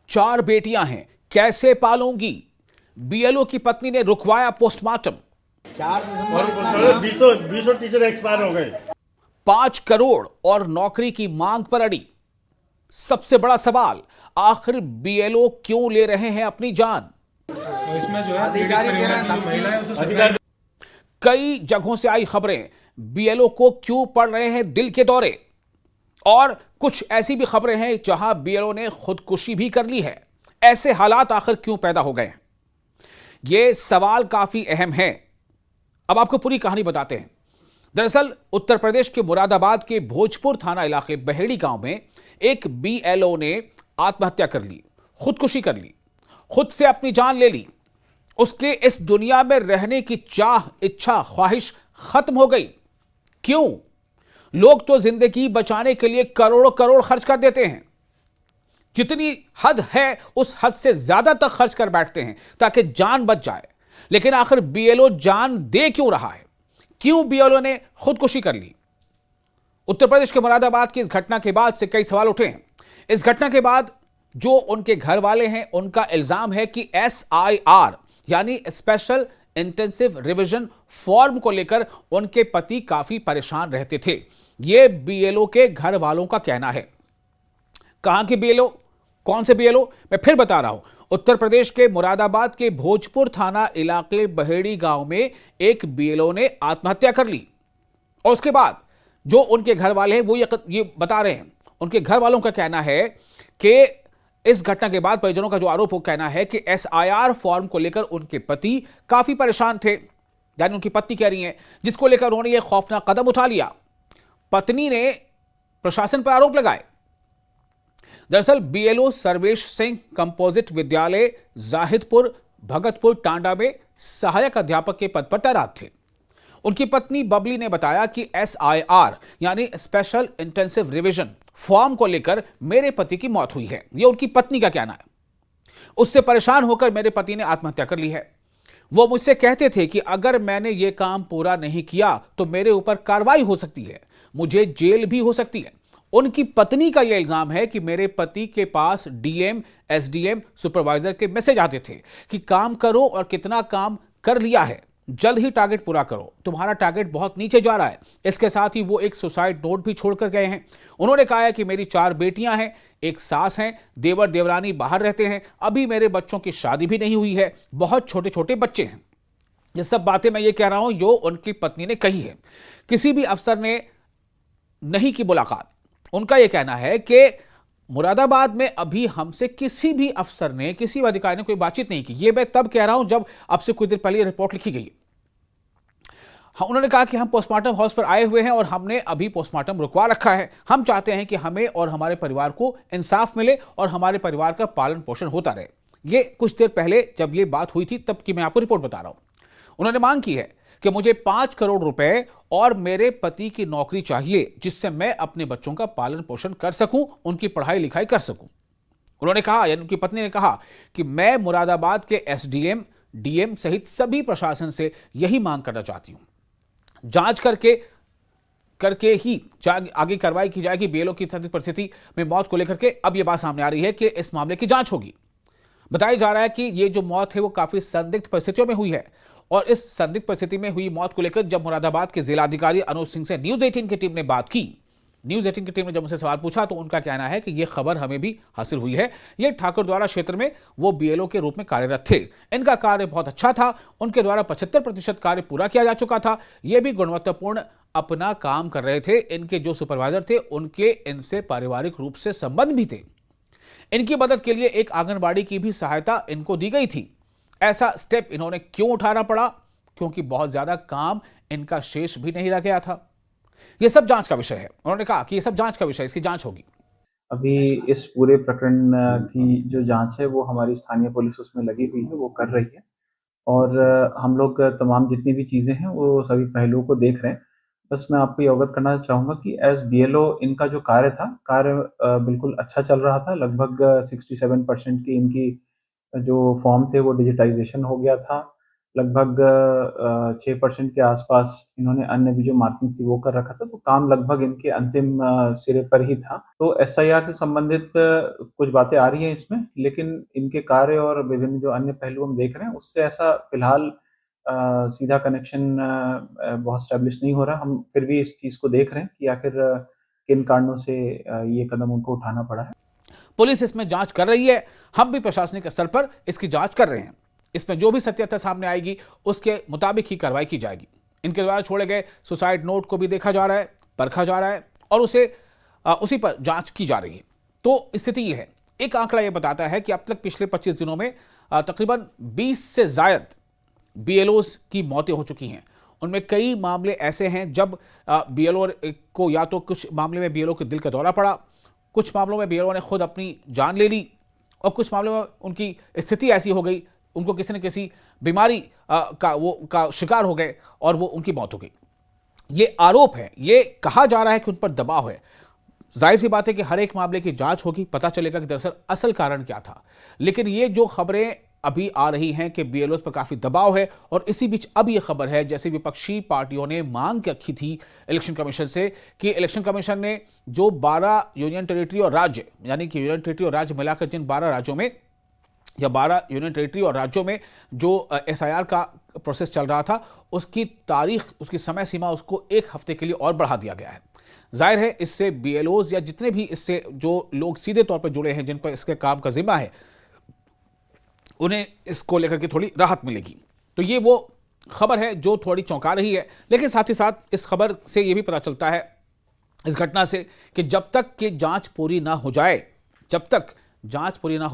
4 बेटियां हैं, कैसे पालूंगी? बीएलओ की पत्नी ने रुकवाया पोस्टमार्टम। और बीसों टीचर एक्सपायर हो गए। 5 करोड़ और नौकरी की मांग पर अड़ी। सबसे बड़ा सवाल, आखिर बीएलओ क्यों ले रहे हैं अपनी जान? तो इसमें जो है पीड़ित परिवार की जो महिला है उसे सरकार कई जगहों से आई खबरें, बीएलओ को क्यों पड़ रहे हैं दिल के दौरे, और कुछ ऐसी भी खबरें हैं जहां बीएलओ ने खुदकुशी भी कर ली है। ऐसे हालात आखिर क्यों पैदा हो गए हैं? यह सवाल काफी अहम है। अब आपको पूरी कहानी बताते हैं। दरअसल उत्तर प्रदेश के मुरादाबाद के भोजपुर थाना इलाके बहेड़ी गांव में एक बीएलओ ने आत्महत्या कर ली, खुदकुशी कर ली, खुद से अपनी जान ले ली। उसके इस दुनिया में रहने की चाह, इच्छा, ख्वाहिश खत्म हो गई। क्यों? लोग तो जिंदगी बचाने के लिए करोड़ों करोड़ खर्च कर देते हैं। जितनी हद है उस हद से ज्यादा तक खर्च कर बैठते हैं ताकि जान बच जाए। लेकिन आखिर बीएलओ जान दे क्यों रहा है? क्यों बीएलओ ने खुदकुशी कर ली? उत्तर प्रदेश के मुरादाबाद की इस घटना के बाद से कई सवाल उठे हैं। इस घटना के बाद जो उनके घर वाले हैं, उनका इल्जाम है कि SIR यानी स्पेशल इंटेंसिव रिवीजन फॉर्म को लेकर उनके पति काफी परेशान रहते थे। यह बीएलओ के घर वालों का कहना है। कहां के बीएलओ? कौन से बीएलओ? मैं फिर बता रहा हूं, उत्तर प्रदेश के मुरादाबाद के भोजपुर थाना इलाके बहेड़ी गांव में एक बीएलओ ने आत्महत्या कर ली। और उसके बाद जो उनके घर वाले हैं वो ये बता रहे हैं, उनके घर वालों का कहना है कि इस घटना के बाद परिजनों का जो आरोप हो कहना है कि SIR फॉर्म को लेकर उनके पति काफी परेशान थे। यानी उनकी पत्नी कह रही हैं, जिसको लेकर उन्होंने यह खौफनाक कदम उठा लिया। पत्नी ने प्रशासन पर आरोप लगाए। दरअसल बीएलओ सर्वेश सिंह कंपोजिट विद्यालय जाहिदपुर भगतपुर टांडा में सहायक अध्यापक के पद पर तैनात थे। उनकी पत्नी बबली ने बताया कि SIR यानी स्पेशल इंटेंसिव रिवीजन फॉर्म को लेकर मेरे पति की मौत हुई है। यह उनकी पत्नी का कहना है। उससे परेशान होकर मेरे पति ने आत्महत्या कर ली है। वो मुझसे कहते थे कि अगर मैंने ये काम पूरा नहीं किया तो मेरे ऊपर कार्रवाई हो सकती है, मुझे जेल भी हो सकती है। उनकी पत्नी का यह इल्जाम है कि मेरे पति के पास DM, SDM, सुपरवाइजर के मैसेज आते थे कि काम करो और कितना काम कर लिया है, जल्द ही टारगेट पूरा करो, तुम्हारा टारगेट बहुत नीचे जा रहा है। इसके साथ ही वो एक सुसाइड नोट भी छोड़कर गए हैं। उन्होंने कहा है कि मेरी 4 बेटियां हैं, एक सास हैं, देवर देवरानी बाहर रहते हैं, अभी मेरे बच्चों की शादी भी नहीं हुई है, बहुत छोटे छोटे बच्चे हैं। ये सब बातें मैं ये कह रहा हूं जो उनकी पत्नी ने कही है। किसी भी अफसर ने नहीं की मुलाकात। उनका यह कहना है कि मुरादाबाद में अभी हमसे किसी भी अफसर ने, किसी भी अधिकारी ने कोई बातचीत नहीं की। यह मैं तब कह रहा हूं जब अब से कुछ देर पहले रिपोर्ट लिखी गई। उन्होंने कहा कि हम पोस्टमार्टम हाउस पर आए हुए हैं और हमने अभी पोस्टमार्टम रुकवा रखा है। हम चाहते हैं कि हमें और हमारे परिवार को इंसाफ मिले और हमारे परिवार का पालन पोषण होता रहे। ये कुछ देर पहले जब ये बात हुई थी तब की मैं आपको रिपोर्ट बता रहा हूं। उन्होंने मांग की है कि मुझे 5 करोड़ रुपए और मेरे पति की नौकरी चाहिए, जिससे मैं अपने बच्चों का पालन पोषण कर सकूं, उनकी पढ़ाई लिखाई कर सकूं। उन्होंने कहा, यानी उनकी पत्नी ने कहा कि मैं मुरादाबाद के SDM, DM सहित सभी प्रशासन से यही मांग करना चाहती हूं। जांच करके ही आगे कार्रवाई की जाएगी। बीएलओ की संदिग्ध परिस्थिति में मौत को लेकर के अब यह बात सामने आ रही है कि इस मामले की जांच होगी। बताया जा रहा है कि यह जो मौत है वो काफी संदिग्ध परिस्थितियों में हुई है। और इस संदिग्ध परिस्थिति में हुई मौत को लेकर जब मुरादाबाद के जिलाधिकारी अनुज सिंह से न्यूज 18 की टीम ने बात की, न्यूज 18 की टीम ने जब उनसे सवाल पूछा तो उनका कहना है कि यह खबर हमें भी हासिल हुई है। ये ठाकुर द्वारा क्षेत्र में वो बीएलओ के रूप में कार्यरत थे। इनका कार्य बहुत अच्छा था। उनके द्वारा 75% कार्य पूरा किया जा चुका था। ये भी गुणवत्तापूर्ण अपना काम कर रहे थे। इनके जो सुपरवाइजर थे उनके इनसे पारिवारिक रूप से संबंध भी थे। इनकी मदद के लिए एक आंगनबाड़ी की भी सहायता इनको दी गई थी। ऐसा स्टेप इन्होंने क्यों उठाना पड़ा? क्योंकि बहुत ज्यादा काम इनका शेष भी नहीं रह गया था। यह सब जांच का विषय है। उन्होंने कहा कि यह सब जांच का विषय, इसकी जांच होगी। अभी इस पूरे प्रकरण की जो जांच है वो हमारी स्थानीय पुलिस उसमें लगी हुई है, वो कर रही है। और हम लोग तमाम जितनी भी चीज़ें हैं वो सभी पहलुओं को देख रहे हैं। बस मैं आपको ये अवगत करना चाहूँगा कि एज़ बीएलओ इनका जो कार्य बिल्कुल अच्छा चल रहा था। लगभग 67% की इनकी जो फॉर्म थे वो डिजिटाइजेशन हो गया था। लगभग 6% के आसपास इन्होंने अन्य भी जो मार्किंग थी वो कर रखा था, तो काम लगभग इनके अंतिम सिरे पर ही था। तो एसआईआर से संबंधित कुछ बातें आ रही हैं इसमें, लेकिन इनके कार्य और विभिन्न जो अन्य पहलू हम देख रहे हैं उससे ऐसा फिलहाल सीधा कनेक्शन बहुत स्टैब्लिश नहीं हो रहा। हम फिर भी इस चीज़ को देख रहे हैं कि आखिर किन कारणों से ये कदम उनको उठाना पड़ा है। पुलिस इसमें जांच कर रही है, हम भी प्रशासनिक स्तर पर इसकी जांच कर रहे हैं। इसमें जो भी सत्यता सामने आएगी उसके मुताबिक ही कार्रवाई की जाएगी। इनके द्वारा छोड़े गए सुसाइड नोट को भी देखा जा रहा है, परखा जा रहा है और उसी पर जांच की जा रही है। तो स्थिति यह है, एक आंकड़ा यह बताता है कि अब तक पिछले 25 दिनों में तकरीबन 20 से ज्यादा बीएलओज की मौतें हो चुकी हैं। उनमें कई मामले ऐसे हैं जब बीएलओ को या तो कुछ मामले में बीएलओ के दिल का दौरा पड़ा, कुछ मामलों में बीएलओ ने खुद अपनी जान ले ली और कुछ मामलों में उनकी स्थिति ऐसी हो गई, उनको किसी न किसी बीमारी का शिकार हो गए और वो उनकी मौत हो गई। ये आरोप है, ये कहा जा रहा है कि उन पर दबाव है। जाहिर सी बात है कि हर एक मामले की जांच होगी, पता चलेगा कि दरअसल असल कारण क्या था। लेकिन ये जो खबरें अभी आ रही हैं कि बीएलओ पर काफी दबाव है, और इसी बीच अब ये खबर है जैसे विपक्षी पार्टियों ने मांग रखी थी इलेक्शन कमीशन से कि इलेक्शन कमीशन ने जो 12 यूनियन टेरिटरी और राज्य, यानी कि यूनियन टेरिटरी और राज्य मिलाकर जिन 12 राज्यों में या 12 यूनियन टेरिटरी और राज्यों में जो एसआईआर का प्रोसेस चल रहा था, उसकी तारीख, उसकी समय सीमा उसको 1 हफ्ते के लिए और बढ़ा दिया गया है। जाहिर है इससे बीएलओज या जितने भी इससे जो लोग सीधे तौर पर जुड़े हैं, जिन पर इसके काम का जिम्मा है, उन्हें इसको लेकर के थोड़ी राहत मिलेगी। तो ये वो खबर है जो थोड़ी चौंका रही है। लेकिन साथ ही साथ इस खबर से ये भी पता चलता है, इस घटना से, कि जब तक कि जांच पूरी ना हो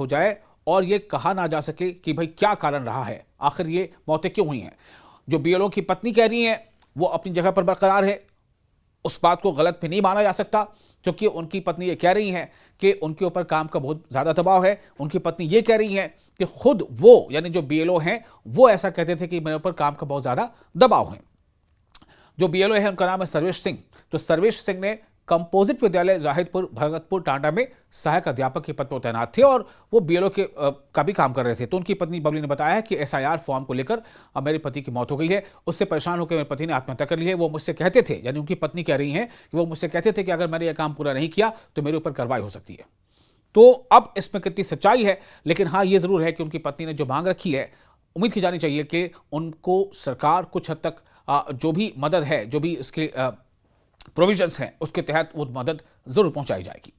जाए और ये कहा ना जा सके कि भाई क्या कारण रहा है, आखिर ये मौतें क्यों हुई हैं, जो बीएलओ की पत्नी कह रही हैं वो अपनी जगह पर बरकरार है, उस बात को गलत भी नहीं माना जा सकता, क्योंकि उनकी पत्नी ये कह रही हैं कि उनके ऊपर काम का बहुत ज़्यादा दबाव है। उनकी पत्नी ये कह रही हैं कि खुद वो, यानी जो बीएलओ हैं, वो ऐसा कहते थे कि मेरे ऊपर काम का बहुत ज़्यादा दबाव है। जो बीएलओ है उनका नाम है सर्वेश सिंह। तो सर्वेश सिंह ने कंपोजिट विद्यालय जाहिदपुर भगतपुर टांडा में सहायक अध्यापक के पद पर तैनात थे और वो बीएलओ का भी काम कर रहे थे। तो उनकी पत्नी बबली ने बताया कि एसआईआर फॉर्म को लेकर मेरे पति की मौत हो गई है, उससे परेशान होकर मेरे पति ने आत्महत्या कर ली है। वो मुझसे कहते थे, यानी उनकी पत्नी कह रही हैं कि वो मुझसे कहते थे कि अगर मैंने यह काम पूरा नहीं किया तो मेरे ऊपर कार्रवाई हो सकती है। तो अब इसमें कितनी सच्चाई है, लेकिन हाँ ये जरूर है कि उनकी पत्नी ने जो मांग रखी है, उम्मीद की जानी चाहिए कि उनको सरकार कुछ हद तक जो भी मदद है, जो भी इसके प्रोविजंस हैं, उसके तहत वो मदद जरूर पहुंचाई जाएगी।